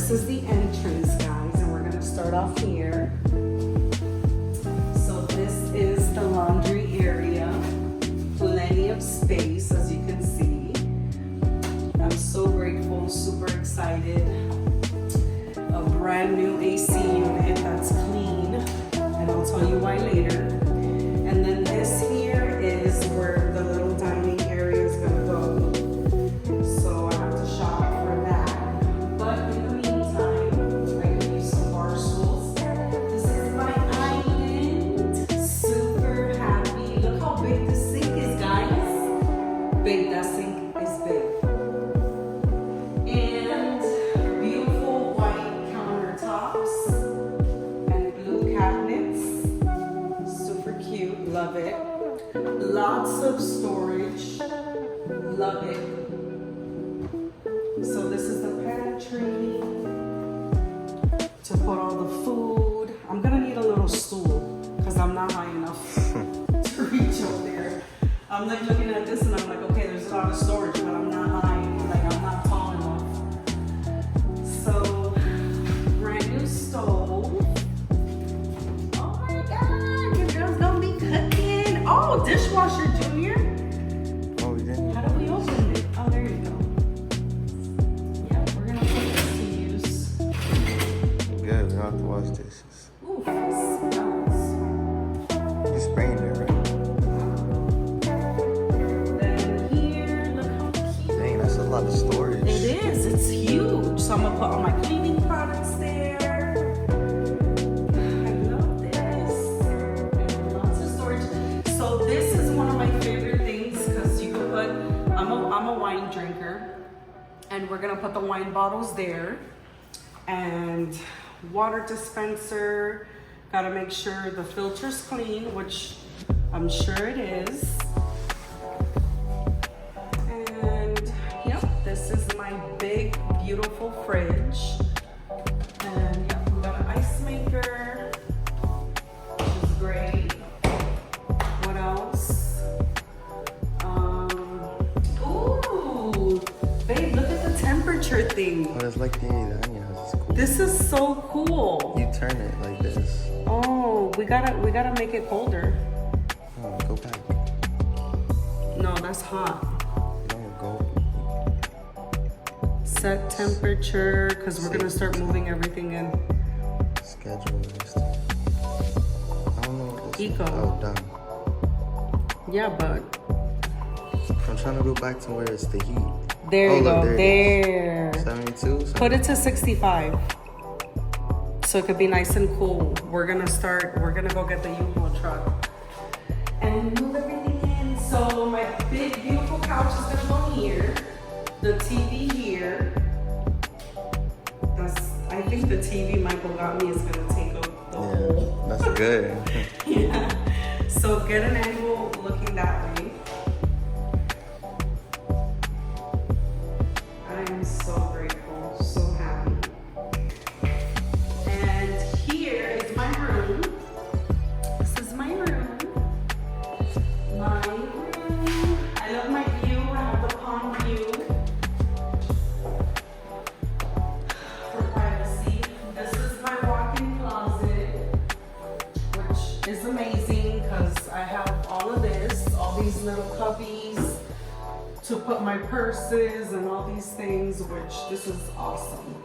this is the entrance, guys, and we're gonna start off here. So this is the laundry area. Plenty of space, as you can see. I'm so grateful, super excited. A brand new AC unit that's clean, and I'll tell you why later. And then this here is where the little dining area is gonna go. So I have to shop for that. But in the meantime, I can use some bar stools. This is my island. Super happy. Look how big the sink is, guys. Big, that sink is big. And beautiful white countertops and blue cabinets. Super cute, love it. Lots of storage, love it. So this is the pantry to put all the food. I'm gonna need a little stool because I'm not high enough to reach up there. I'm like looking at this and I'm like, okay, there's a lot of storage, but I'm not high, like I'm not tall enough. So, brand new stove. Oh my God, your girl's gonna be cooking. Oh, dishwasher junior. Oh, we didn't. How do we open it? Oh, there you go. Yeah, we're gonna put this to use. Good, we don't have to wash dishes. Ooh, smells. You spraying it, right? Then here, look how cute. Dang, that's a lot of storage. It is, it's huge. So I'm gonna put all my cleaning products there. I love this. And lots of storage. So this is one of my favorite things because you can put, I'm a wine drinker, and we're gonna put the wine bottles there. And water dispenser, gotta make sure the filter's clean, which I'm sure it is. And yep, this is my big, beautiful fridge. And yep, we got an ice maker, which is great. What else? Ooh, babe, look at the temperature thing. Oh, that's like the onion house. It's cool. This is so cool. You turn it like this. Oh, we gotta make it colder. Oh, go back. No, that's hot. No, go. Set temperature, because we're gonna start moving everything in. Schedule and stuff. I don't know what this Eco. is. Oh, done. Yeah, but I'm trying to go back to where it's the heat. there Oh, you look, go. there it There. 72? Put it to 65. So it could be nice and cool. We're gonna go get the U-Haul truck and move everything in. So my big, beautiful couch is gonna go here. The TV here. I think the TV Michael got me is gonna take up the whole. Yeah, that's good. Yeah. So get an angle looking that way. I am so grateful, so happy. And here is my room. This is my room. My room. I love my view. I have the pond view. For privacy. This is my walk-in closet, which is amazing because I have all of this, all these little cubbies to put my purses and all these things, which this is awesome.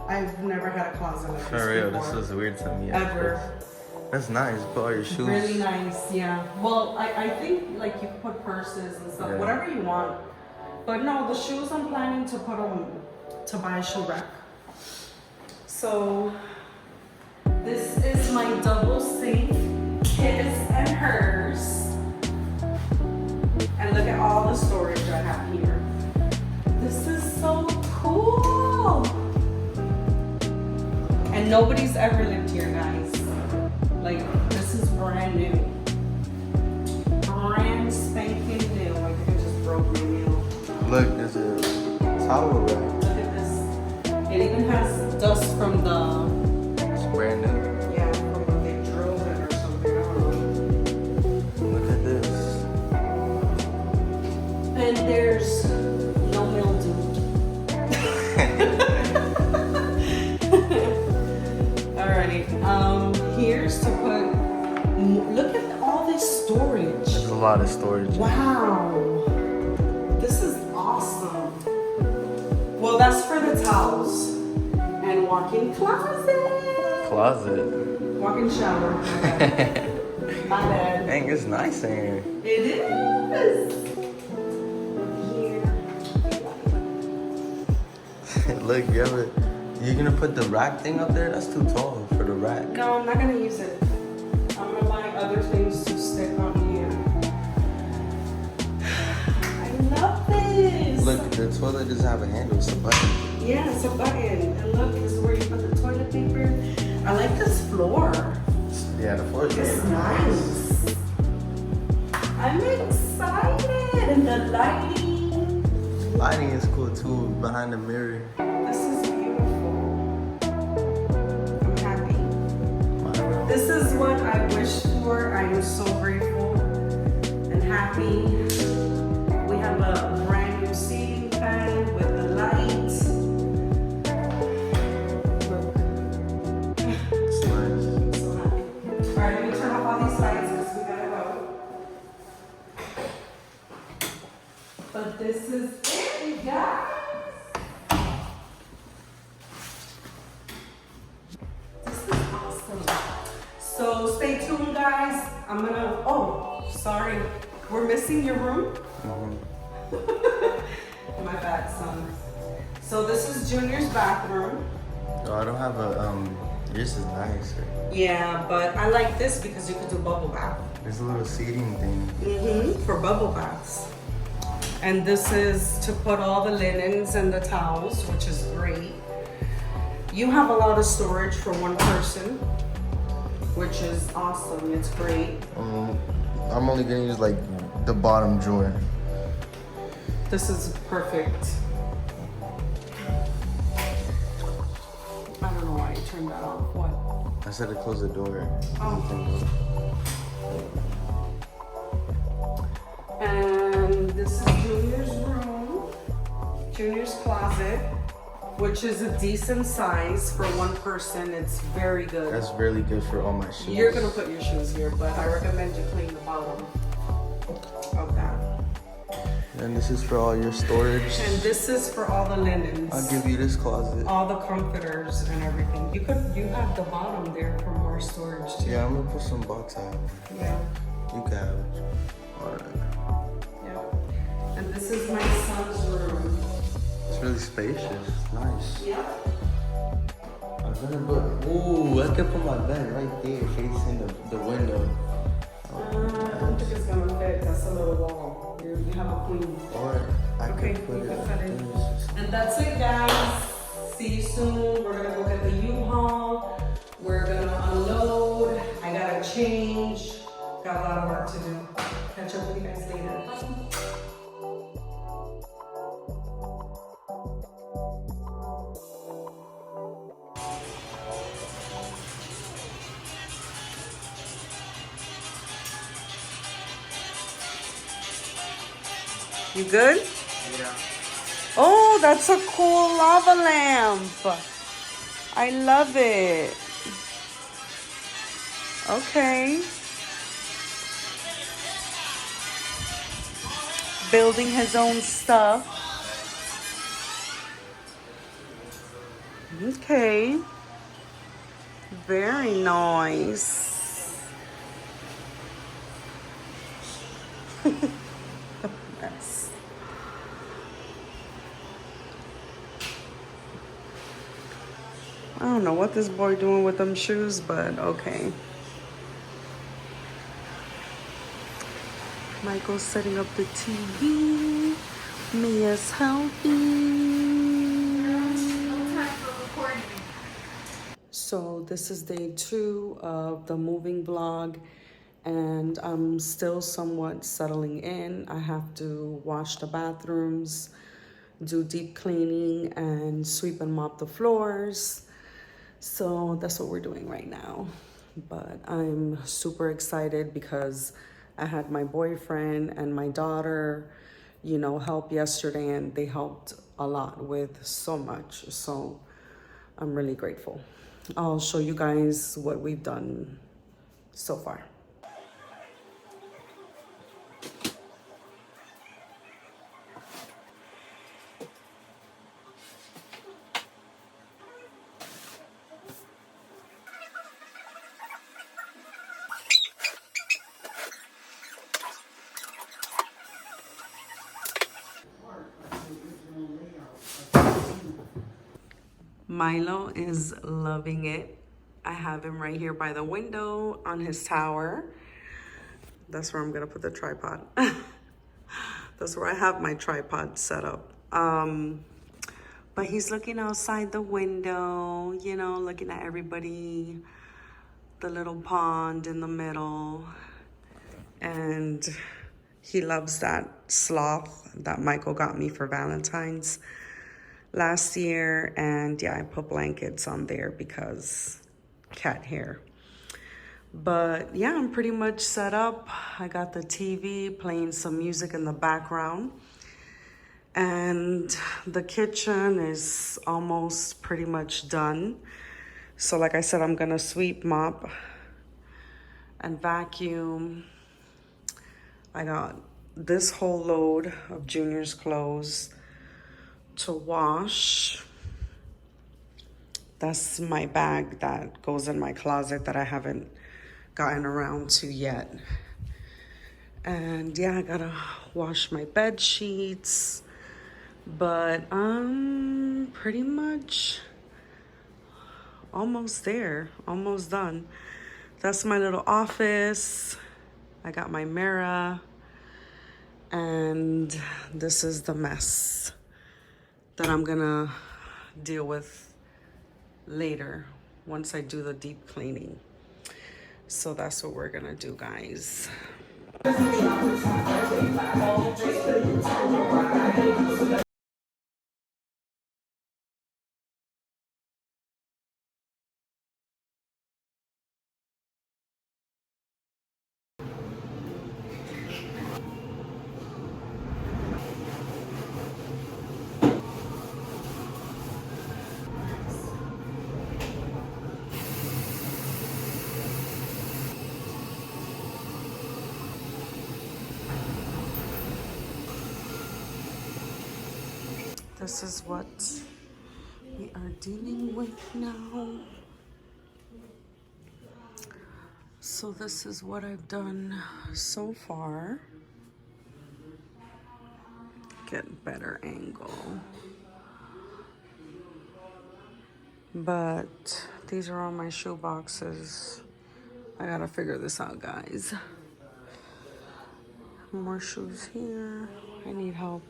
I've never had a closet like this For real, before. this was weird to me. at Ever. first. That's nice. Put all your shoes. Really nice, yeah. Well, I think like you can put purses and stuff, Yeah. whatever you want. But no, the shoes I'm planning to put them to buy a shoe rack. So this is my double sink, his and hers. And look at all the storage I have here. This is so cool. And nobody's ever lived here, guys. Like, this is brand new. Brand spanking new. I think I just broke my nail. Look, there's a towel rack. Look at this. It even has dust from the, It's brand new. yeah, from when they drilled it or something. I don't know. Look at this. And there's no mildew. storage. There's a lot of storage. Wow. This is awesome. Well, that's for the towels. And walk-in closet. Closet. Walk-in shower. My bad. Dang, it's nice in here. It is. Here. Look, you're gonna put the rack thing up there? That's too tall for the rack. No, I'm not gonna use it. I'm gonna buy other things to stick on here. I love this. Look, the toilet doesn't have a handle, it's a button. Yeah, it's a button. And look, this is where you put the toilet paper. I like this floor. Yeah, the floor is It's very nice. I'm excited. And the lighting. Lighting is cool too, behind the mirror. This is beautiful. I'm happy. This is what I wished for. I am so grateful and happy. We have a brand new ceiling fan with the lights. Look. It's nice. So happy. All right, let me turn off all these lights because we gotta go. But this is it, guys. This is awesome. So stay tuned, guys. I'm gonna. Oh, sorry, we're missing your room. My bad, son. So this is Junior's bathroom. Oh, I don't have a this is nice. Yeah, but I like this because you could do bubble bath. There's a little seating thing. For bubble baths. And this is to put all the linens and the towels, which is great. You have a lot of storage for one person, which is awesome. It's great. I'm only gonna use like the bottom drawer. This is perfect. I don't know why you turned that off. What? I said to close the door. And this is Junior's room, Junior's closet, which is a decent size for one person. It's very good. That's really good for all my shoes. You're gonna put your shoes here, but I recommend you clean the bottom of that. And this is for all your storage. And this is for all the linens. I'll give you this closet. All the comforters and everything. You have the bottom there for more storage too. Yeah, I'm gonna put some box out. Yeah. You can have it. Alright. Yeah. And this is my son's room. It's really spacious. Nice. Yeah. I was gonna put. Ooh, I could put my bed right there, facing the window. I don't think it's gonna fit. That's a little wall. You have a queen. Or I Okay, could put you it can like cut it. this. And that's it, guys. See you soon. We're gonna go get the U-Haul. We're gonna unload. I gotta change. Got a lot of work to do. Catch up with you guys later. Bye. You good? Yeah. Oh, that's a cool lava lamp. I love it. Okay. Building his own stuff. Okay. Very nice. Yes. I don't know what this boy doing with them shoes, but okay. Michael's setting up the TV. Mia's helping. So this is day 2 of the moving vlog, and I'm still somewhat settling in. I have to wash the bathrooms, do deep cleaning, and sweep and mop the floors. So that's what we're doing right now. But I'm super excited because I had my boyfriend and my daughter, you know, help yesterday, and they helped a lot with so much. So I'm really grateful. I'll show you guys what we've done so far. Milo is loving it. I have him right here by the window on his tower. That's where I'm gonna put the tripod. That's where I have my tripod set up. But he's looking outside the window, you know, looking at everybody, the little pond in the middle. And he loves that sloth that Michael got me for Valentine's last year. And yeah, I put blankets on there because cat hair. But yeah, I'm pretty much set up. I got the TV playing some music in the background. And the kitchen is almost pretty much done. So like I said, I'm gonna sweep, mop, and vacuum. I got this whole load of Junior's clothes to wash. That's my bag that goes in my closet that I haven't gotten around to yet. And yeah, I gotta wash my bed sheets. But I'm pretty much almost there, almost done. That's my little office. I got my mirror. And this is the mess that I'm gonna deal with later once I do the deep cleaning. So that's what we're gonna do, guys. This is what we are dealing with now. So this is what I've done so far. Get better angle. But these are all my shoe boxes. I gotta figure this out, guys. More shoes here. I need help.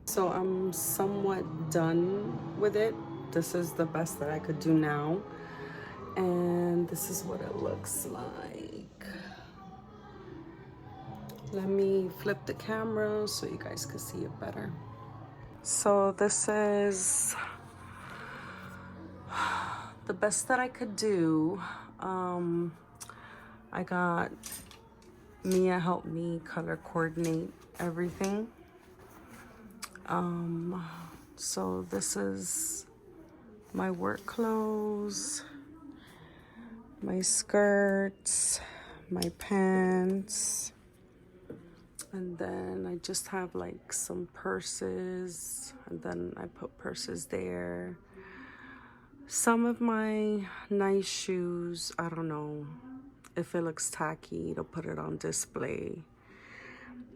So I'm somewhat done with it. This is the best that I could do now. And this is what it looks like. Let me flip the camera so you guys can see it better. So this is the best that I could do. I got Mia helped me color coordinate everything. So this is my work clothes, my skirts, my pants, and then I just have like some purses, and then I put purses there. Some of my nice shoes, I don't know if it looks tacky to put it on display.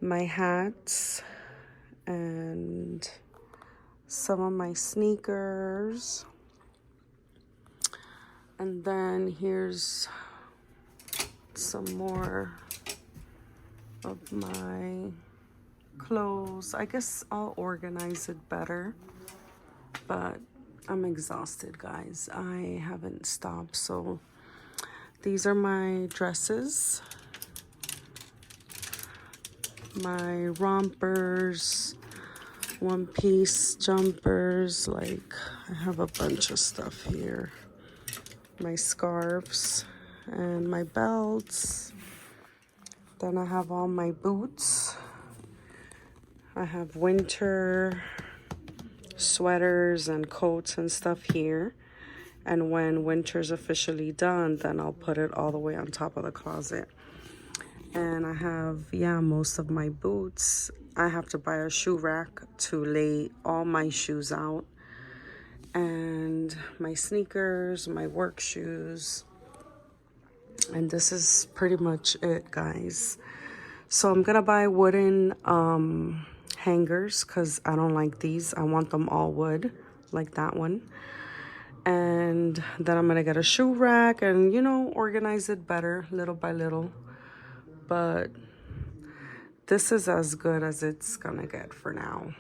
My hats and some of my sneakers. And then here's some more of my clothes. I guess I'll organize it better, but I'm exhausted, guys. I haven't stopped. So these are my dresses, my rompers, one piece jumpers. Like, I have a bunch of stuff here. My scarves and my belts. Then I have all my boots. I have winter sweaters and coats and stuff here. And when winter's officially done, then I'll put it all the way on top of the closet. And I have, yeah, most of my boots. I have to buy a shoe rack to lay all my shoes out. And my sneakers, my work shoes. And this is pretty much it, guys. So I'm gonna buy wooden hangers because I don't like these. I want them all wood, like that one. And then I'm gonna get a shoe rack and, you know, organize it better little by little. But this is as good as it's gonna get for now.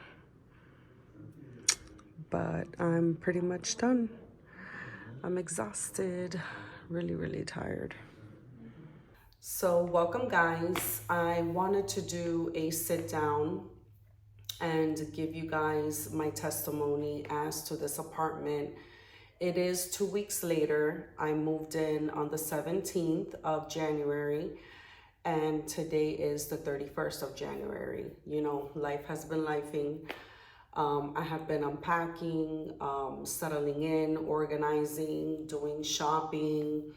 But I'm pretty much done. I'm exhausted, really, really tired. So welcome, guys. I wanted to do a sit down and give you guys my testimony as to this apartment. It is 2 weeks later. I moved in on the 17th of January, and today is the 31st of January. You know, life has been lifing. I have been unpacking, settling in, organizing, doing shopping,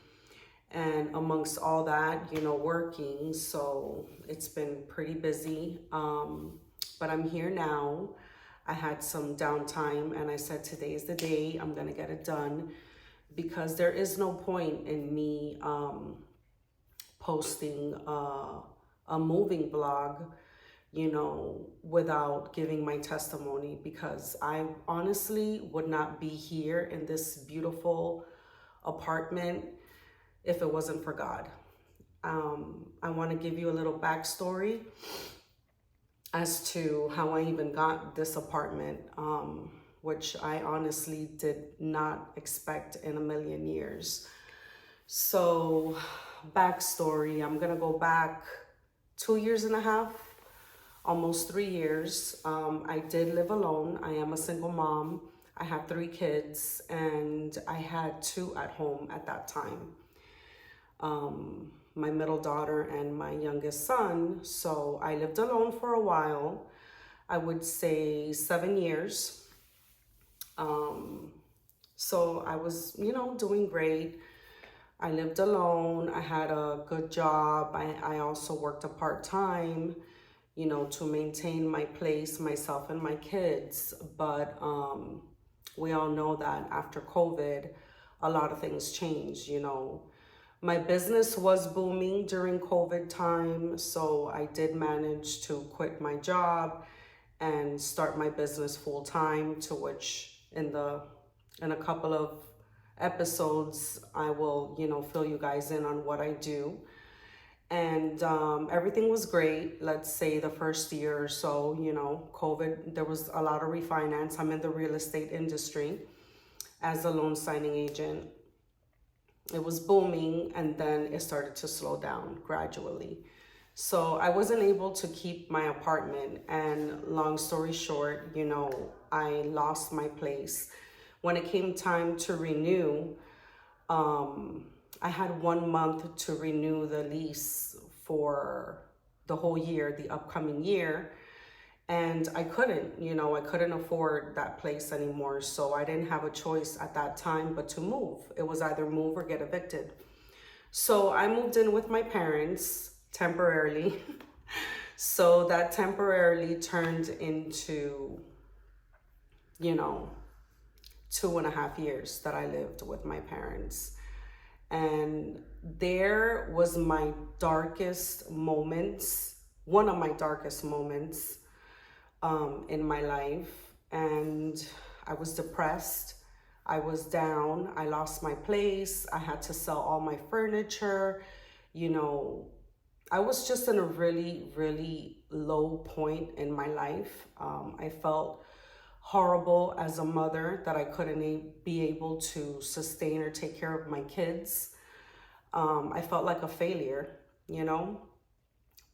and amongst all that, you know, working. So it's been pretty busy, but I'm here now. I had some downtime and I said, today is the day I'm gonna get it done, because there is no point in me posting a moving blog, you know, without giving my testimony, because I honestly would not be here in this beautiful apartment if it wasn't for God. I want to give you a little backstory as to how I even got this apartment, which I honestly did not expect in a million years. So, backstory, I'm gonna go back 2.5 years, almost 3 years. I did live alone. I am a single mom. I have 3 kids, and I had 2 at home at that time. My middle daughter and my youngest son. So I lived alone for a while. I would say 7 years. So I was, you know, doing great. I lived alone. I had a good job. I also worked a part-time, you know, to maintain my place, myself and my kids. But we all know that after COVID, a lot of things changed, you know. My business was booming during COVID time, so I did manage to quit my job and start my business full time, to which in a couple of episodes, I will, you know, fill you guys in on what I do. And everything was great. Let's say the first year or so, you know, COVID, there was a lot of refinance. I'm in the real estate industry as a loan signing agent. It was booming, and then it started to slow down gradually. So I wasn't able to keep my apartment, and long story short, you know, I lost my place. When it came time to renew, I had 1 month to renew the lease for the whole year, the upcoming year. And I couldn't, you know, I couldn't afford that place anymore. So I didn't have a choice at that time but to move. It was either move or get evicted. So I moved in with my parents temporarily. So that temporarily turned into, you know, 2.5 years that I lived with my parents. And there was my darkest moments, one of my darkest moments in my life. and I was depressed. I was down. I lost my place. I had to sell all my furniture. You know, I was just in a really, really low point in my life. I felt horrible as a mother that I couldn't be able to sustain or take care of my kids. I felt like a failure, you know,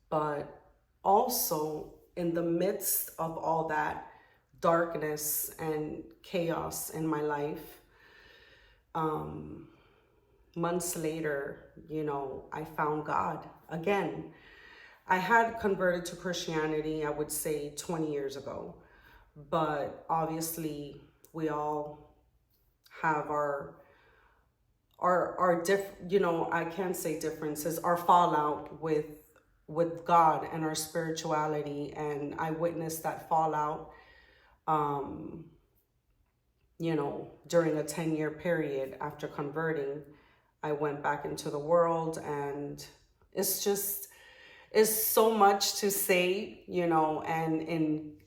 but also in the midst of all that darkness and chaos in my life, months later, you know, I found God again. I had converted to Christianity, I would say 20 years ago, but obviously we all have you know, I can't say differences, our fallout with God and our spirituality, and I witnessed that fallout, you know, during a 10-year period after converting. I went back into the world, and it's so much to say, you know, and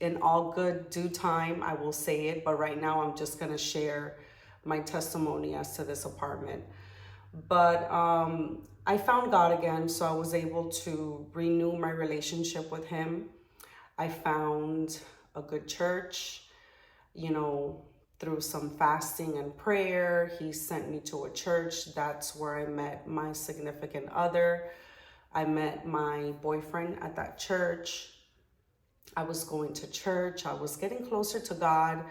in all good due time I will say it, but right now I'm just going to share my testimony as to this apartment. But I found God again, so I was able to renew my relationship with him. I found a good church, you know, through some fasting and prayer. He sent me to a church. That's where I met my significant other. I met my boyfriend at that church. I was going to church. I was getting closer to God.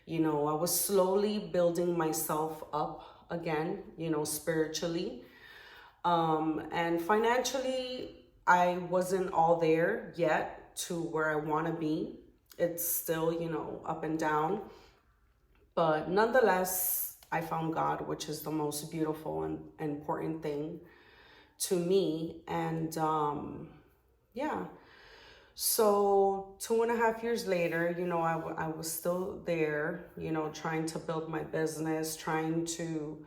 You know, I was slowly building myself up again, you know, spiritually. And financially, I wasn't all there yet to where I want to be. It's still, you know, up and down. But nonetheless, I found God, which is the most beautiful and important thing to me. And yeah, so 2.5 years later, you know, I was still there, you know, trying to build my business, trying to,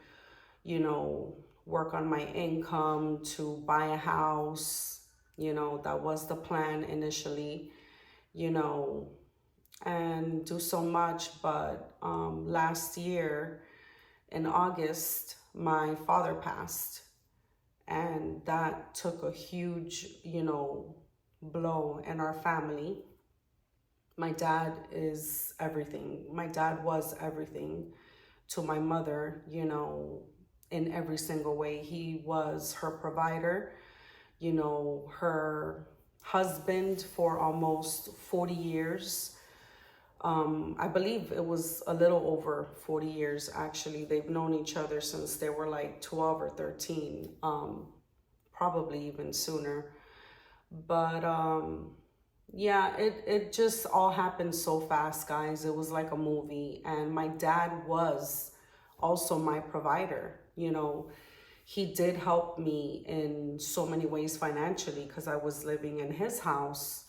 you know, work on my income to buy a house. You know, that was the plan initially, you know, and do so much. But last year in August, my father passed, and that took a huge, you know, blow in our family. My dad is everything. My dad was everything to my mother, you know, in every single way. He was her provider, you know, her husband for almost 40 years. I believe it was a little over 40 years, actually. They've known each other since they were like 12 or 13, probably even sooner. But yeah, it just all happened so fast, guys. It was like a movie. And my dad was also my provider. You know, he did help me in so many ways financially because I was living in his house.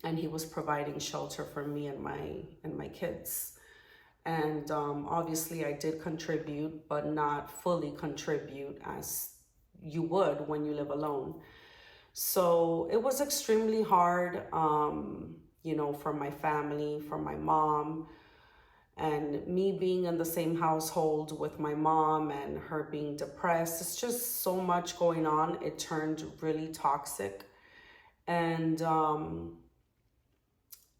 And he was providing shelter for me and my kids. And obviously I did contribute, but not fully contribute as you would when you live alone. So it was extremely hard, you know, for my family, for my mom, and me being in the same household with my mom and her being depressed. It's just so much going on. It turned really toxic. And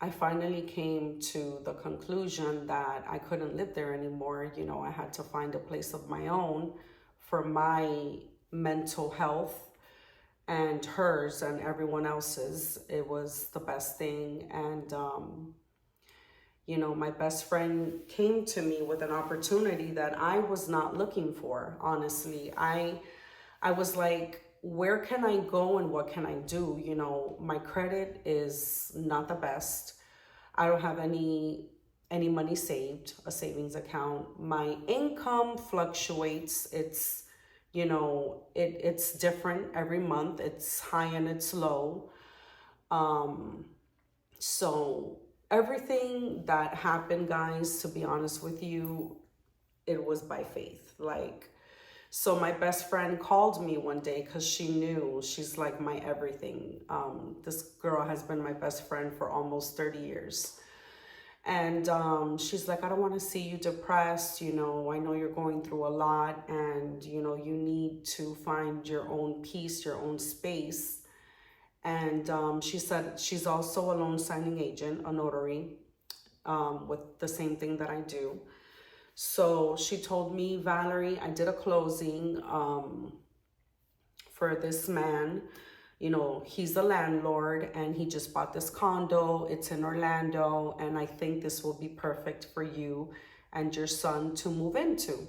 I finally came to the conclusion that I couldn't live there anymore. You know, I had to find a place of my own for my mental health and hers and everyone else's. It was the best thing. And, you know, my best friend came to me with an opportunity that I was not looking for, honestly. I was like, where can I go and what can I do? You know, my credit is not the best. I don't have any money saved, a savings account. My income fluctuates. It's, you know, it's different every month. It's high and it's low. So everything that happened, guys, to be honest with you, it was by faith. Like, So my best friend called me one day because she knew, she's like my everything. This girl has been my best friend for almost 30 years. And she's like, I don't want to see you depressed. You know, I know you're going through a lot, and, you know, you need to find your own peace, your own space. And she said she's also a loan signing agent, a notary, with the same thing that I do. So she told me, Valerie, I did a closing for this man. You know, he's a landlord and he just bought this condo. It's in Orlando, and I think this will be perfect for you and your son to move into.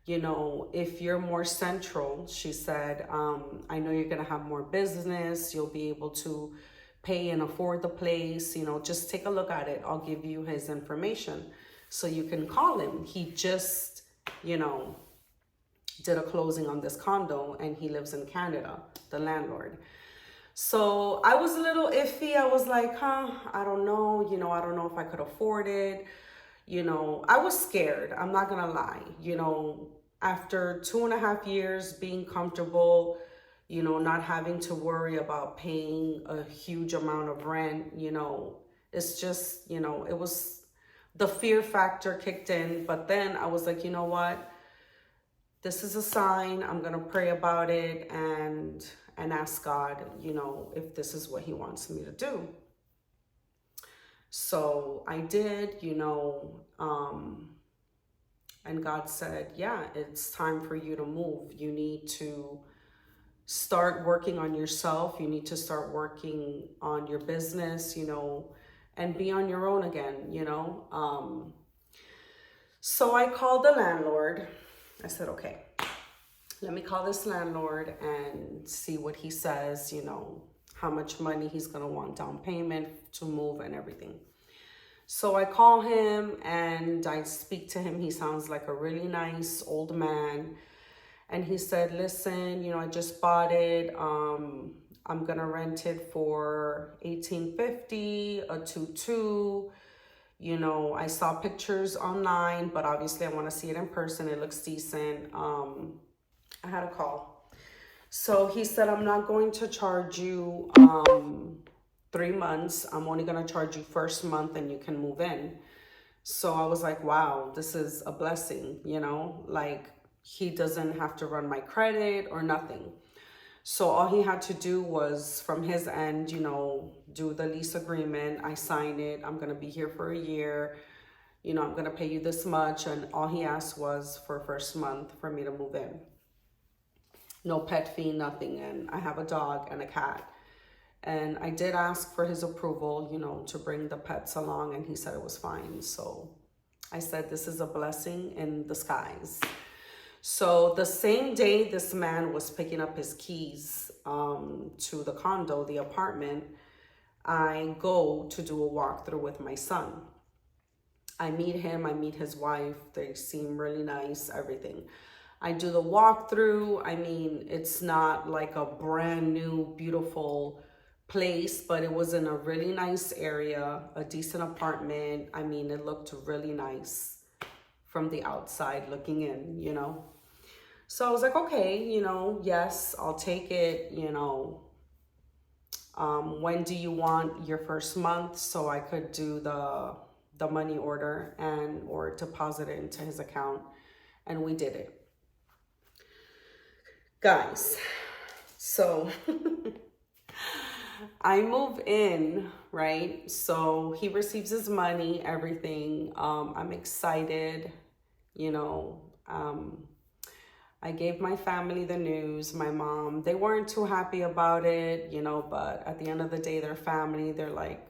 You know, if you're more central, she said, I know you're going to have more business. You'll be able to pay and afford the place. You know, just take a look at it. I'll give you his information so you can call him. He just, you know, did a closing on this condo, and he lives in Canada, the landlord. So I was a little iffy. I was like, I don't know. You know, I don't know if I could afford it. You know, I was scared. I'm not going to lie. You know, after 2.5 years being comfortable, you know, not having to worry about paying a huge amount of rent, you know, it's just, you know, it was, the fear factor kicked in. But then I was like, you know what? This is a sign. I'm going to pray about it and ask God, you know, if this is what he wants me to do. So I did, you know, and God said, yeah, it's time for you to move. You need to start working on yourself. You need to start working on your business, you know, and be on your own again, you know. So I called the landlord. I said, okay, let me call this landlord and see what he says, you know, how much money he's going to want down payment to move and everything. So I call him and I speak to him. He sounds like a really nice old man. And he said, listen, you know, I just bought it. I'm going to rent it for $1,850, a 2-2. You know, I saw pictures online, but obviously I want to see it in person. It looks decent. I had a call. So he said, I'm not going to charge you 3 months. I'm only going to charge you first month and you can move in. So I was like, wow, this is a blessing, you know, like he doesn't have to run my credit or nothing. So all he had to do was from his end, you know, do the lease agreement. I sign it. I'm going to be here for a year. You know, I'm going to pay you this much. And all he asked was for first month for me to move in. No pet fee, nothing. And I have a dog and a cat. And I did ask for his approval, you know, to bring the pets along. And he said it was fine. So I said, this is a blessing in disguise. So the same day this man was picking up his keys to the condo, the apartment, I go to do a walkthrough with my son. I meet him, I meet his wife. They seem really nice, everything. I do the walkthrough. I mean, it's not like a brand new, beautiful place, but it was in a really nice area, a decent apartment. I mean, it looked really nice from the outside looking in, you know. So I was like, okay, you know, yes, I'll take it, you know. When do you want your first month? So I could do the money order or deposit it into his account. And we did it. Guys, so I move in, right? So he receives his money, everything. I'm excited, you know. I gave my family the news, my mom. They weren't too happy about it, you know, but at the end of the day, their family, they're like,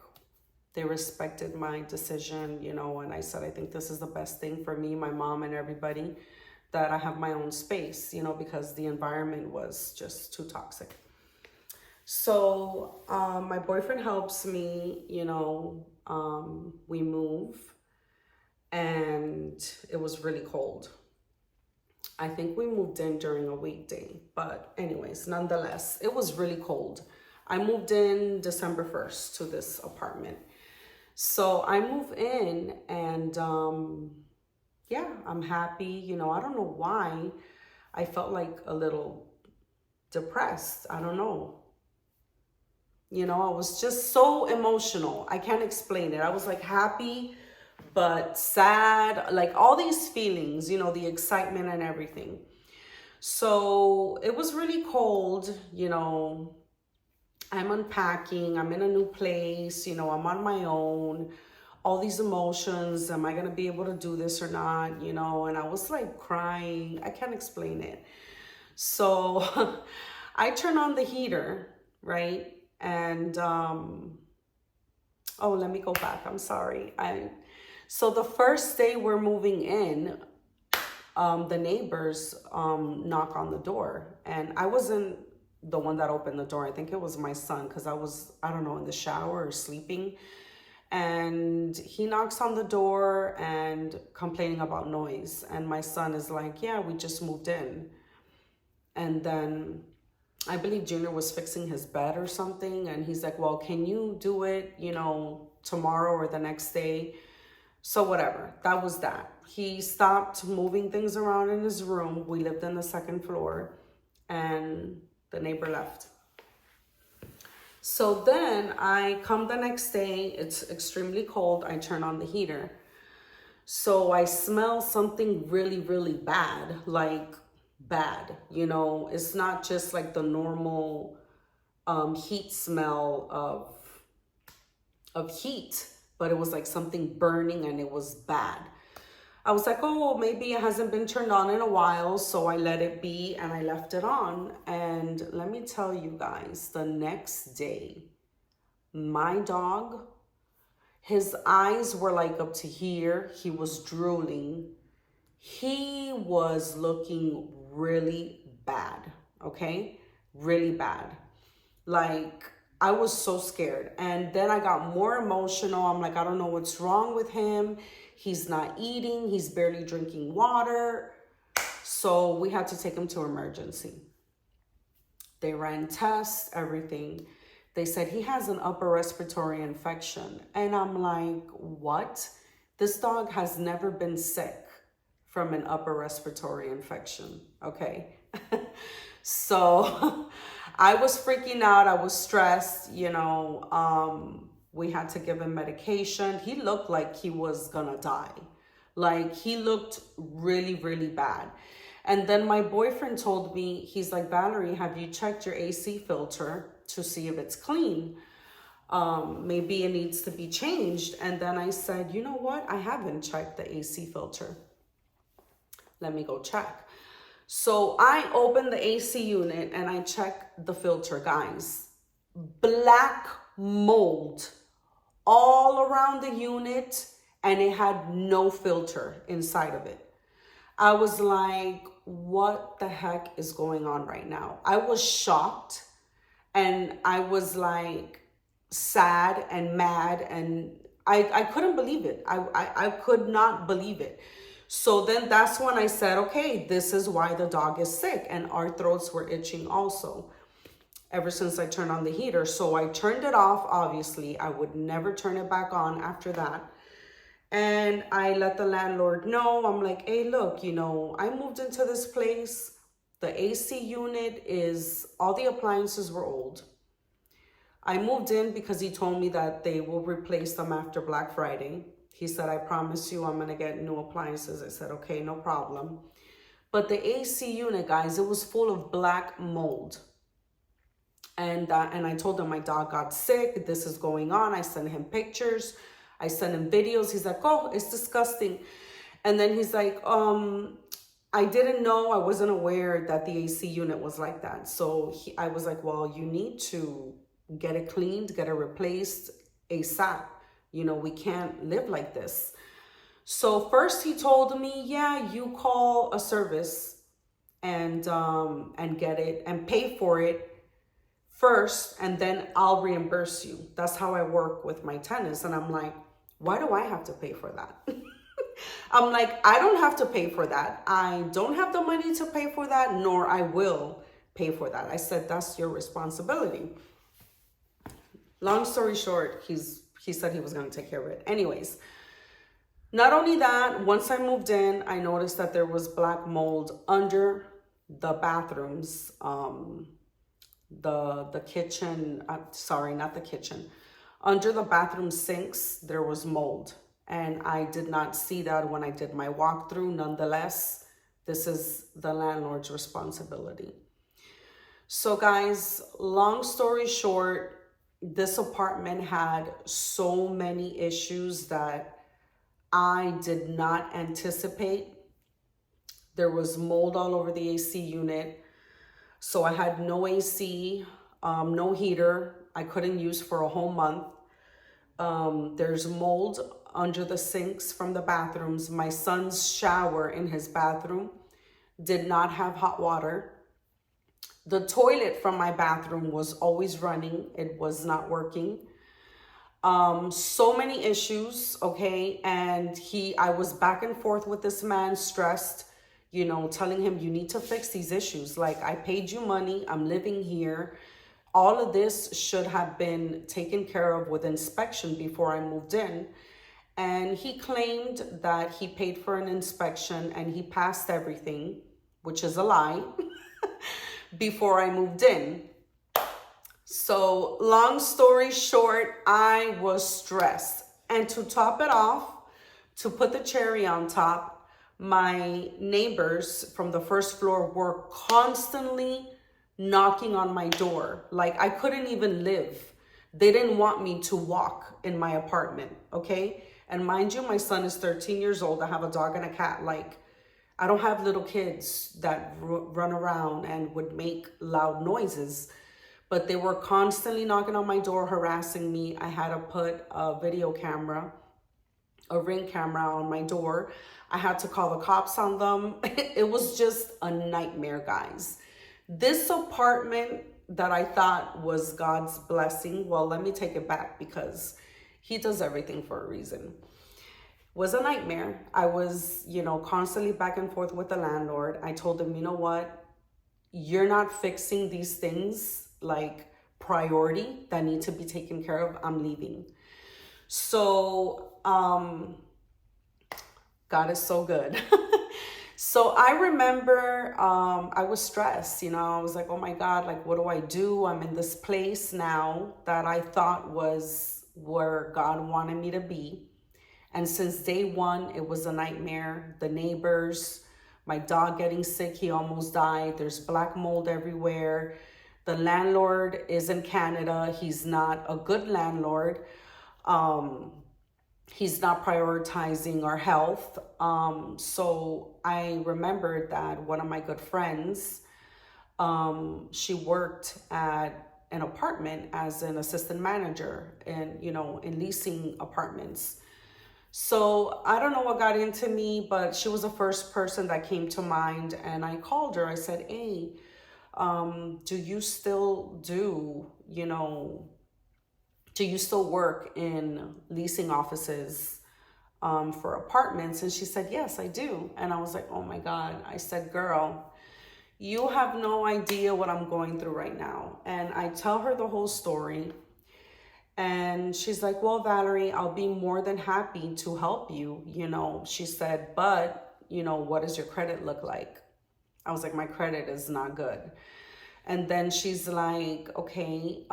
they respected my decision, you know, and I said, I think this is the best thing for me, my mom and everybody, that I have my own space, you know, because the environment was just too toxic. So my boyfriend helps me, you know, we move, and it was really cold. I think we moved in during a weekday, but anyways, nonetheless, it was really cold. I moved in December 1st to this apartment. So I move in and yeah, I'm happy. You know, I don't know why. I felt like a little depressed. I don't know. You know, I was just so emotional. I can't explain it. I was like happy, but sad, like all these feelings, you know, the excitement and everything. So it was really cold, you know. I'm unpacking, I'm in a new place, you know, I'm on my own. All these emotions, am I gonna be able to do this or not, you know? And I was like crying. I can't explain it. So I turn on the heater, right? And oh, let me go back. I'm sorry. So the first day we're moving in, the neighbors knock on the door, and I wasn't the one that opened the door. I think it was my son, because I don't know, in the shower or sleeping. And he knocks on the door and complaining about noise. And my son is like, yeah, we just moved in. And then I believe Junior was fixing his bed or something. And he's like, well, can you do it, you know, tomorrow or the next day? So whatever, that was that. He stopped moving things around in his room. We lived on the second floor, and the neighbor left. So then I come the next day, it's extremely cold. I turn on the heater. So I smell something really, really bad, like bad, you know, it's not just like the normal heat smell of heat, but it was like something burning and it was bad. I was like, oh, maybe it hasn't been turned on in a while. So I let it be and I left it on. And let me tell you guys, the next day, my dog, his eyes were like up to here. He was drooling. He was looking really bad, okay? Really bad. Like, I was so scared. And then I got more emotional. I'm like, I don't know what's wrong with him. He's not eating. He's barely drinking water. So we had to take him to emergency. They ran tests, everything. They said he has an upper respiratory infection. And I'm like, what? This dog has never been sick from an upper respiratory infection, okay? So I was freaking out. I was stressed, you know. We had to give him medication. He looked like he was gonna die. Like, he looked really, really bad. And then my boyfriend told me, he's like, Valerie, have you checked your AC filter to see if it's clean? Maybe it needs to be changed. And then I said, you know what? I haven't checked the AC filter. Let me go check. So I opened the AC unit and I checked the filter, guys. Black mold all around the unit, and it had no filter inside of it. I was like, what the heck is going on right now? I was shocked, and I was like sad and mad, and I couldn't believe it. I could not believe it. So then that's when I said, okay, this is why the dog is sick. And our throats were itching also ever since I turned on the heater. So I turned it off, obviously. I would never turn it back on after that. And I let the landlord know. I'm like, hey, look, you know, I moved into this place. The AC unit is, all the appliances were old. I moved in because he told me that they will replace them after Black Friday. He said, I promise you I'm going to get new appliances. I said, okay, no problem. But the AC unit, guys, it was full of black mold. And I told him my dog got sick. This is going on. I sent him pictures. I sent him videos. He's like, oh, it's disgusting. And then he's like, I didn't know. I wasn't aware that the AC unit was like that. So I was like, well, you need to get it cleaned, get it replaced ASAP. You know, we can't live like this. So first he told me, yeah, you call a service and get it and pay for it first, and then I'll reimburse you. That's how I work with my tenants. And I'm like, why do I have to pay for that? I'm like, I don't have to pay for that. I don't have the money to pay for that, nor I will pay for that. I said, that's your responsibility. Long story short, he said he was going to take care of it. Anyways, not only that, once I moved in, I noticed that there was black mold under the bathrooms, the kitchen, sorry, not the kitchen. Under the bathroom sinks, there was mold. And I did not see that when I did my walkthrough. Nonetheless, this is the landlord's responsibility. So guys, long story short, this apartment had so many issues that I did not anticipate. There was mold all over the AC unit. So I had no AC, no heater. I couldn't use for a whole month. There's mold under the sinks from the bathrooms. My son's shower in his bathroom did not have hot water. The toilet from my bathroom was always running. It was not working. So many issues, okay? And I was back and forth with this man, stressed, you know, telling him, you need to fix these issues. Like, I paid you money. I'm living here. All of this should have been taken care of with inspection before I moved in. And he claimed that he paid for an inspection and he passed everything, which is a lie, before I moved in. So long story short, I was stressed. And to top it off, to put the cherry on top, my neighbors from the first floor were constantly knocking on my door. Like, I couldn't even live. They didn't want me to walk in my apartment, okay? And mind you, my son is 13 years old. I have a dog and a cat. Like, I don't have little kids that run around and would make loud noises. But they were constantly knocking on my door, harassing me. I had to put a video camera, a Ring camera on my door. I had to call the cops on them. It was just a nightmare, guys. This apartment that I thought was God's blessing, well, let me take it back because he does everything for a reason, was a nightmare. I was, you know, constantly back and forth with the landlord. I told him, you know what? You're not fixing these things like priority that need to be taken care of. I'm leaving. So, God is so good. So I remember I was stressed, you know, I was like, oh my God, like, what do I do? I'm in this place now that I thought was where God wanted me to be. And since day one, it was a nightmare. The neighbors, my dog getting sick, he almost died. There's black mold everywhere. The landlord is in Canada. He's not a good landlord. He's not prioritizing our health. So I remembered that one of my good friends, she worked at an apartment as an assistant manager and, you know, in leasing apartments. So I don't know what got into me, but she was the first person that came to mind. And I called her. I said, hey, do you still do, you know, do you still work in leasing offices for apartments? And she said, yes, I do. And I was like, oh my God. I said, girl, you have no idea what I'm going through right now. And I tell her the whole story. And she's like, well, Valerie, I'll be more than happy to help you. You know, she said, but, you know, what does your credit look like? I was like, my credit is not good. And then she's like, okay,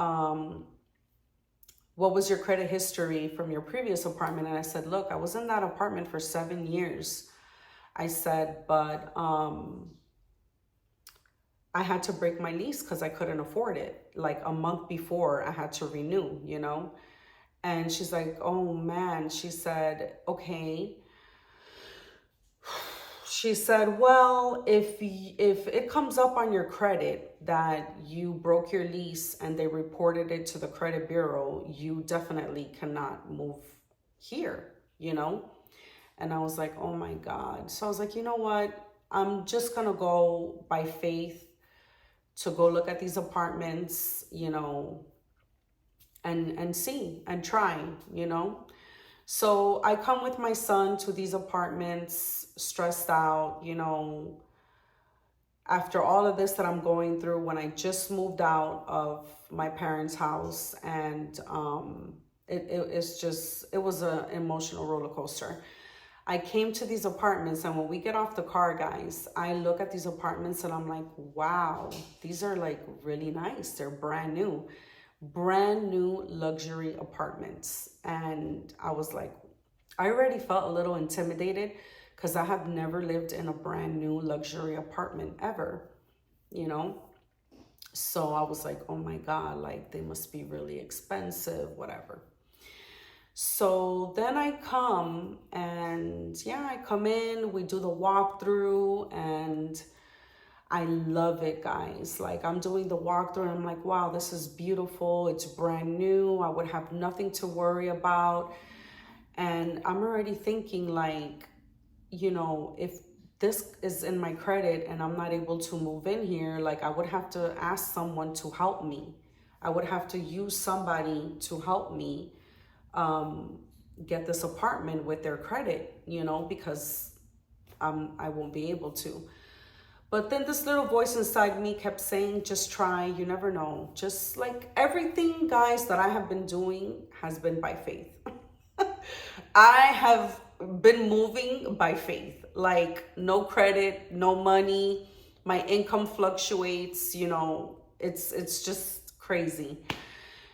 what was your credit history from your previous apartment? And I said, look, I was in that apartment for 7 years. I said, but I had to break my lease because I couldn't afford it. Like a month before I had to renew, you know? And she's like, oh man. She said, okay. She said, well, if it comes up on your credit that you broke your lease and they reported it to the credit bureau, you definitely cannot move here, you know? And I was like, oh my God. So I was like, you know what? I'm just gonna go by faith to go look at these apartments, you know, and see and try, you know? So I come with my son to these apartments, stressed out, you know, after all of this that I'm going through when I just moved out of my parents' house. And it was an emotional roller coaster. I came to these apartments, and when we get off the car, guys, I look at these apartments and I'm like, wow, these are like really nice. They're brand new luxury apartments. And I was like, I already felt a little intimidated because I have never lived in a brand new luxury apartment ever, you know? So I was like, oh my God, like they must be really expensive, whatever. So then I come and I come in, we do the walkthrough, and I love it, guys. Like I'm doing the walkthrough and I'm like, wow, this is beautiful. It's brand new. I would have nothing to worry about. And I'm already thinking like, you know, if this is in my credit and I'm not able to move in here, like I would have to ask someone to help me. I would have to use somebody to help me get this apartment with their credit, you know, because I won't be able to. But then this little voice inside me kept saying, just try, you never know. Just like everything, guys, that I have been doing has been by faith. I have been moving by faith, like no credit, no money. My income fluctuates, you know, it's just crazy.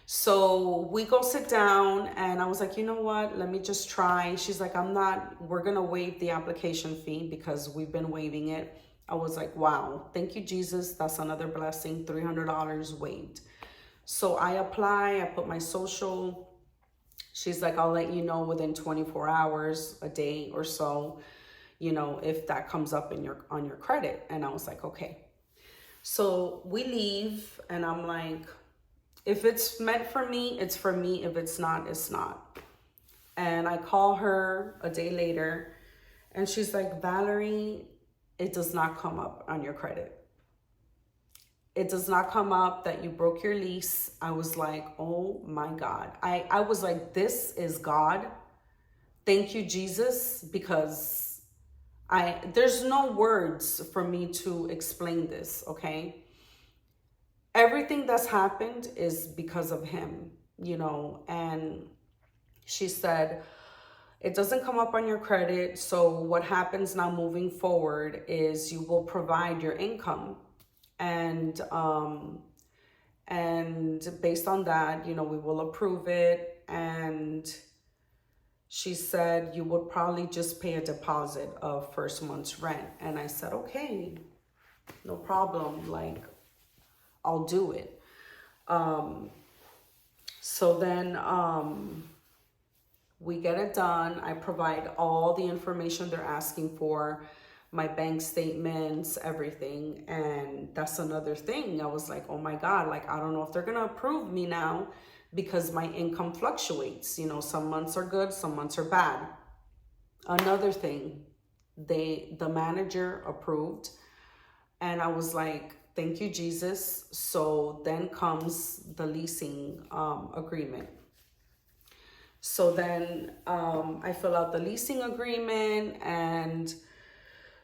So we go sit down and I was like, you know what, let me just try. She's like, we're going to waive the application fee because we've been waiving it. I was like, wow, thank you, Jesus. That's another blessing, $300 waived. So I apply, I put my social. She's like, I'll let you know within 24 hours, a day or so, you know, if that comes up on your credit. And I was like, okay. So we leave and I'm like, if it's meant for me, it's for me. If it's not, it's not. And I call her a day later and she's like, Valerie, it does not come up on your credit. It does not come up that you broke your lease. I was like, oh my God. I was like, this is God. Thank you, Jesus, because there's no words for me to explain this, okay? Everything that's happened is because of him, you know, and she said, it doesn't come up on your credit. So what happens now moving forward is you will provide your income. And based on that, you know, we will approve it. And she said, you would probably just pay a deposit of first month's rent. And I said, okay, no problem. Like, I'll do it. So then we get it done. I provide all the information they're asking for, my bank statements, everything. And that's another thing. I was like, oh my God, like, I don't know if they're going to approve me now because my income fluctuates. You know, some months are good, some months are bad. Another thing, the manager approved. And I was like, thank you, Jesus. So then comes the leasing agreement. So then I fill out the leasing agreement, and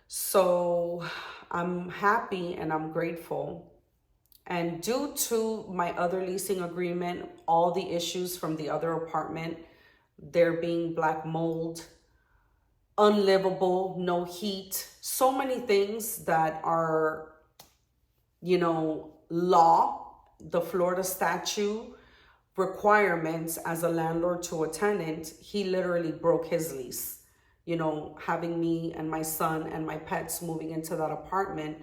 so I'm happy and I'm grateful. And due to my other leasing agreement, all the issues from the other apartment, there being black mold, unlivable, no heat, so many things that are, you know, law, the Florida statute requirements as a landlord to a tenant, he literally broke his lease, you know, having me and my son and my pets moving into that apartment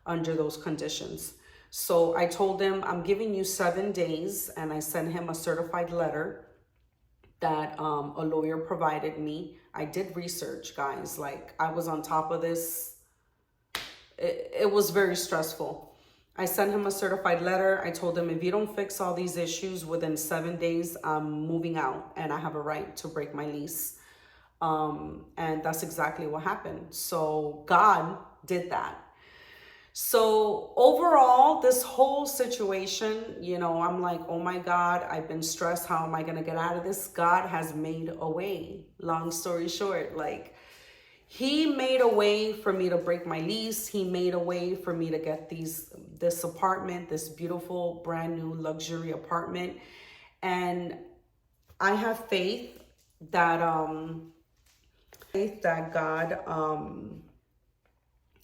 under those conditions. So I told him, I'm giving you 7 days, and I sent him a certified letter that a lawyer provided me. I did research, guys, like I was on top of this. It was very stressful. I sent him a certified letter. I told him, if you don't fix all these issues within 7 days, I'm moving out and I have a right to break my lease. And that's exactly what happened. So God did that. So overall, this whole situation, you know, I'm like, oh my God, I've been stressed. How am I going to get out of this? God has made a way. Long story short, like, he made a way for me to break my lease. He made a way for me to get this apartment, this beautiful, brand new luxury apartment. And I have faith that Faith that God,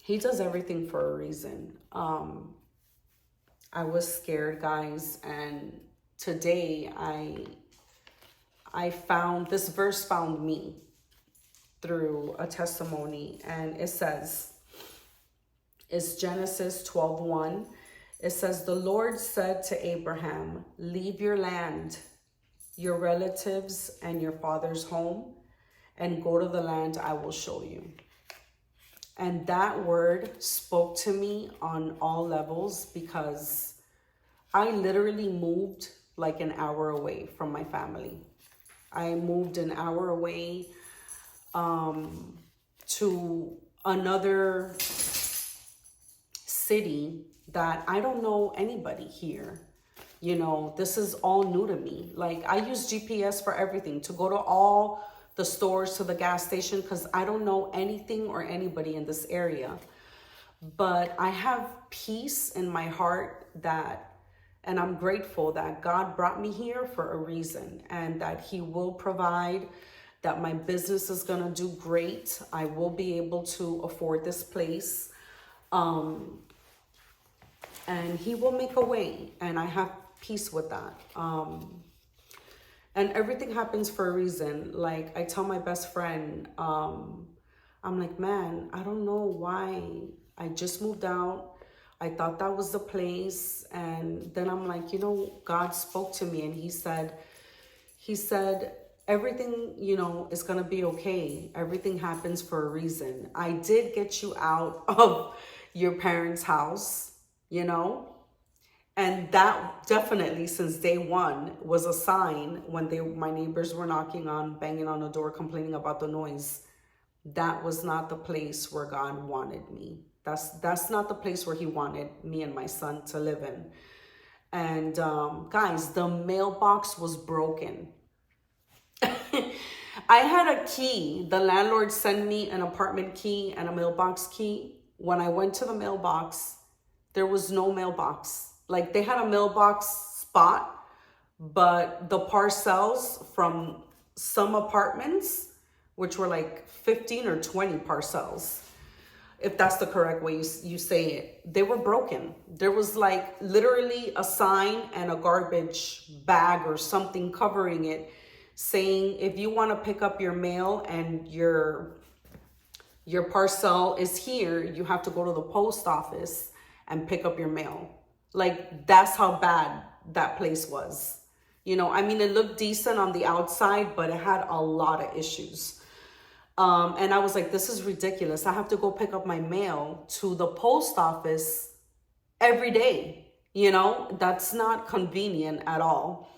he does everything for a reason. I was scared, guys, and today I found this verse found me through a testimony, and it says, it's Genesis 12:1. It says, the Lord said to Abraham, leave your land, your relatives, and your father's home, and go to the land I will show you. And that word spoke to me on all levels, because I literally moved like an hour away from my family. I moved an hour away to another city that I don't know anybody here. You know, this is all new to me. Like, I use GPS for everything, to go to all the stores, to the gas station, because I don't know anything or anybody in this area. But I have peace in my heart and I'm grateful that God brought me here for a reason, and that he will provide, that my business is going to do great. I will be able to afford this place. And he will make a way, and I have peace with that. And everything happens for a reason. Like, I tell my best friend, I'm like, man, I don't know why. I just moved out. I thought that was the place. And then I'm like, you know, God spoke to me, and he said, everything, you know, is going to be okay. Everything happens for a reason. I did get you out of your parents' house, you know, and that definitely, since day one, was a sign. When my neighbors were knocking on, banging on the door, complaining about the noise, that was not the place where God wanted me. That's not the place where he wanted me and my son to live in. And guys, the mailbox was broken. I had a key. The landlord sent me an apartment key and a mailbox key. When I went to the mailbox, there was no mailbox. Like, they had a mailbox spot, but the parcels from some apartments, which were like 15 or 20 parcels, if that's the correct way you say it, they were broken. There was like literally a sign and a garbage bag or something covering it, saying, if you want to pick up your mail and your parcel is here, you have to go to the post office and pick up your mail. Like, that's how bad that place was. You know, I mean, it looked decent on the outside, but it had a lot of issues. And I was like, this is ridiculous. I have to go pick up my mail to the post office every day. You know, that's not convenient at all.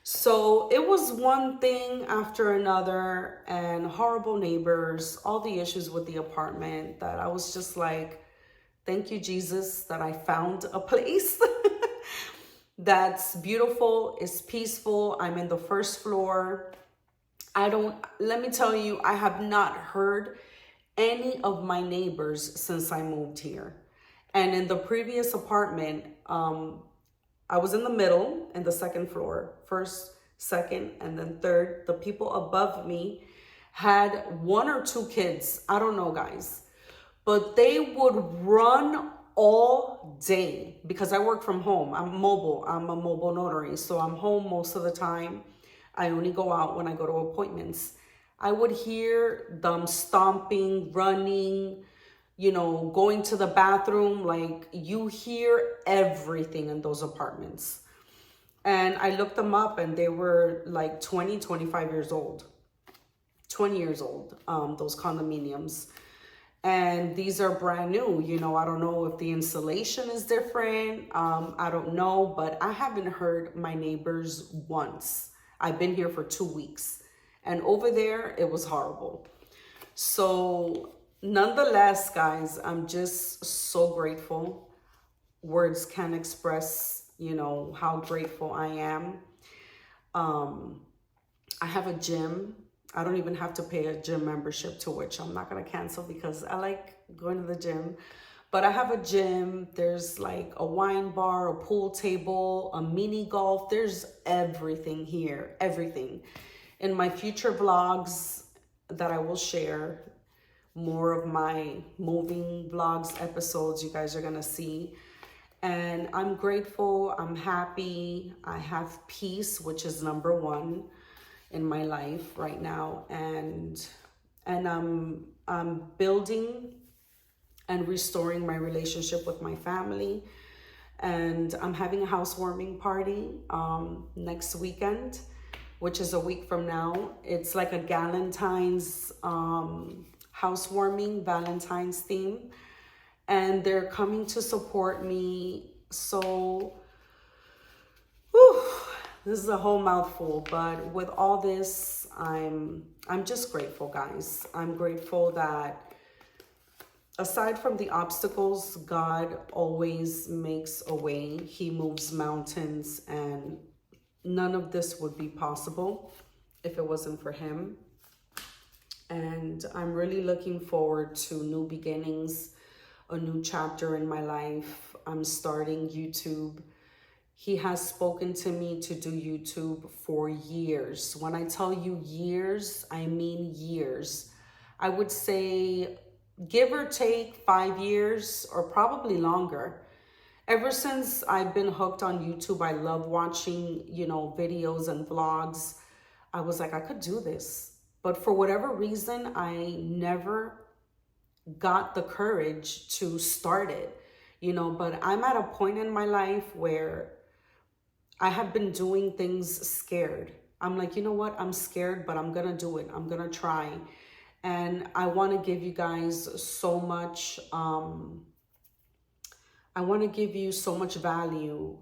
So it was one thing after another, and horrible neighbors, all the issues with the apartment, that I was just like, thank you, Jesus, that I found a place that's beautiful, is peaceful. I'm in the first floor. Let me tell you, I have not heard any of my neighbors since I moved here. And in the previous apartment, I was in the middle, in the second floor, first, second, and then third. The people above me had 1 or 2 kids. I don't know, guys. But they would run all day, because I work from home. I'm mobile. I'm a mobile notary. So I'm home most of the time. I only go out when I go to appointments. I would hear them stomping, running, you know, going to the bathroom. Like, you hear everything in those apartments. And I looked them up, and they were like 20, 25 years old. 20 years old, those condominiums. And these are brand new. You know, I don't know if the insulation is different. I don't know, but I haven't heard my neighbors once. I've been here for 2 weeks. And over there, it was horrible. So nonetheless, guys, I'm just so grateful. Words can't express, you know, how grateful I am. I have a gym. I don't even have to pay a gym membership, to which I'm not going to cancel, because I like going to the gym. But I have a gym. There's like a wine bar, a pool table, a mini golf. There's everything here, everything. In my future vlogs, that I will share more of my moving vlogs episodes you guys are gonna see. And I'm grateful, I'm happy, I have peace, which is number one in my life right now. And I'm building and restoring my relationship with my family. And I'm having a housewarming party next weekend, which is a week from now. It's like a Galentine's housewarming, Valentine's theme. And they're coming to support me. So, whew, this is a whole mouthful, but with all this, I'm just grateful, guys. I'm grateful that aside from the obstacles, God always makes a way. He moves mountains, and none of this would be possible if it wasn't for him. And I'm really looking forward to new beginnings, a new chapter in my life. I'm starting YouTube. He has spoken to me to do YouTube for years. When I tell you years, I mean years. I would say give or take 5 years or probably longer. Ever since I've been hooked on YouTube, I love watching, videos and vlogs. I was like, I could do this. But for whatever reason, I never got the courage to start it, but I'm at a point in my life where I have been doing things scared. I'm like, you know what? I'm scared, but I'm going to do it. I'm going to try. And I want to give you guys so much, I want to give you so much value,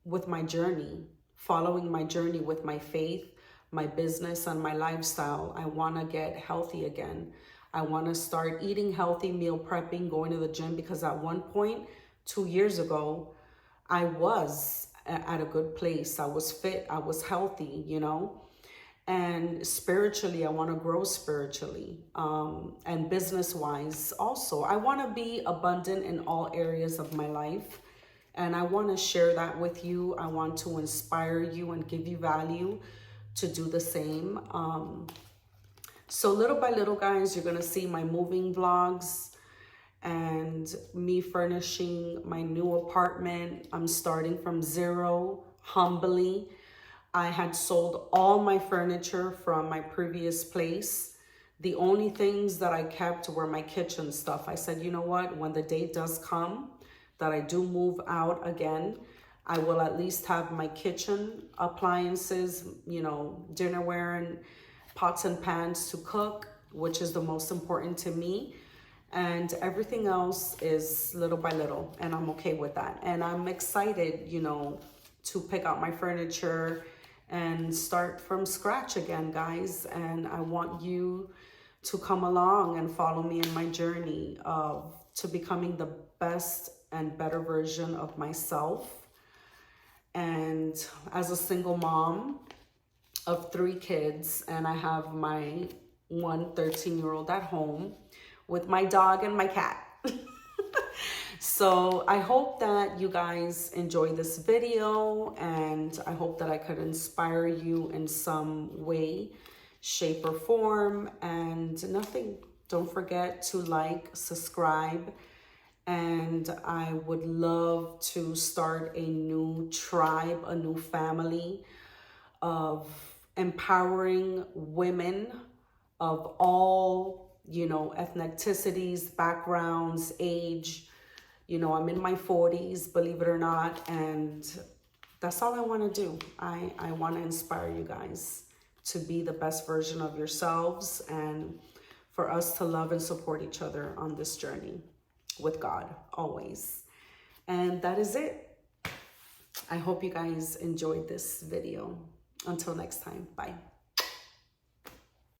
with my journey, following my journey with my faith, my business, and my lifestyle. I want to get healthy again. I want to start eating healthy, meal prepping, going to the gym, because at one point, 2 years ago, I was at a good place. I was fit. I was healthy, and spiritually, I want to grow spiritually, and business-wise also. I want to be abundant in all areas of my life, and I want to share that with you. I want to inspire you and give you value to do the same. So little by little, guys, you're going to see my moving vlogs and me furnishing my new apartment. I'm starting from zero, humbly. I had sold all my furniture from my previous place. The only things that I kept were my kitchen stuff. I said, you know what? When the day does come that I do move out again, I will at least have my kitchen appliances, dinnerware and pots and pans to cook, which is the most important to me. And everything else is little by little, and I'm okay with that. And I'm excited, to pick out my furniture and start from scratch again, guys. And I want you to come along and follow me in my journey to becoming the best and better version of myself. And as a single mom of 3 kids, and I have my 13-year-old at home with my dog and my cat. So I hope that you guys enjoy this video, and I hope that I could inspire you in some way, shape, or form. And don't forget to like, subscribe, and I would love to start a new tribe, a new family of empowering women of all, ethnicities, backgrounds, age. I'm in my 40s, believe it or not, and that's all I want to do. I want to inspire you guys to be the best version of yourselves, and for us to love and support each other on this journey with God always. And that is it. I hope you guys enjoyed this video. Until next time, bye.